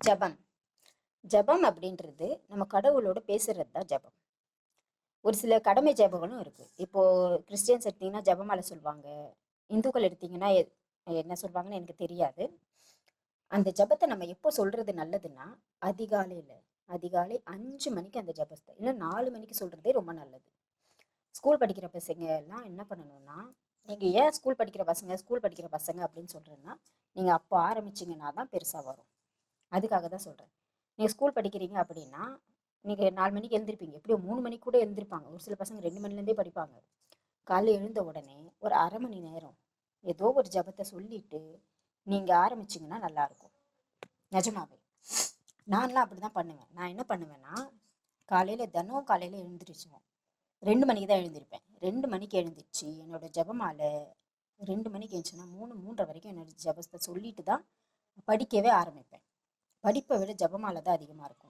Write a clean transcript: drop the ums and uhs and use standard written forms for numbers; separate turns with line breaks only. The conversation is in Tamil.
ஜபம். ஜபம் அப்படின்றது நம்ம கடவுளோட பேசுறது தான் ஜபம். ஒரு சில கடமை ஜபங்களும் இருக்கு. இப்போ கிறிஸ்டியன்ஸ் எடுத்தீங்கன்னா ஜபமாலை சொல்லுவாங்க. இந்துக்கள் எடுத்தீங்கன்னா என்ன சொல்லுவாங்கன்னு எனக்கு தெரியாது. அந்த ஜபத்தை நம்ம எப்போ சொல்றது நல்லதுன்னா, அதிகாலையில அதிகாலை 5 மணிக்கு அந்த ஜபத்தை இல்லை 4 மணிக்கு சொல்றதே ரொம்ப நல்லது. ஸ்கூல் படிக்கிற பசங்க எல்லாம் என்ன பண்ணணும்னா, நீங்க ஏன் ஸ்கூல் படிக்கிற பசங்க அப்படின்னு சொல்றேன்னா, நீங்க அப்போ ஆரம்பிச்சீங்கன்னா தான் பெருசா வரும். அதுக்காக தான் சொல்றேன். நீங்க ஸ்கூல் படிக்கிறீங்க அப்படின்னா, நீங்க 4 மணிக்கு எழுந்திருப்பீங்க. எப்படியும் 3 மணிக்கு கூட எழுந்திருப்பாங்க. ஒரு சில பசங்க 2 மணிலேருந்தே படிப்பாங்க. காலைல எழுந்த உடனே ஒரு அரை மணி நேரம் ஏதோ ஒரு ஜபத்தை சொல்லிட்டு நீங்க ஆரம்பிச்சீங்கன்னா நல்லா இருக்கும். நிஜமாவே நான்லாம் அப்படிதான் பண்ணுவேன். நான் என்ன பண்ணுவேன்னா, காலையில எழுந்திரிச்சுவேன். 2 மணிக்கு தான் எழுந்திருப்பேன். 2 மணிக்கு எழுந்திரிச்சு என்னோட ஜபமாலை 2 மணிக்கு எழுந்துச்சுன்னா 3 3:30 வரைக்கும் என்னோட ஜபத்தை சொல்லிட்டு தான் படிக்கவே ஆரம்பிப்பேன். படிப்பை விட ஜபமாலை தான் அதிகமாக இருக்கும்.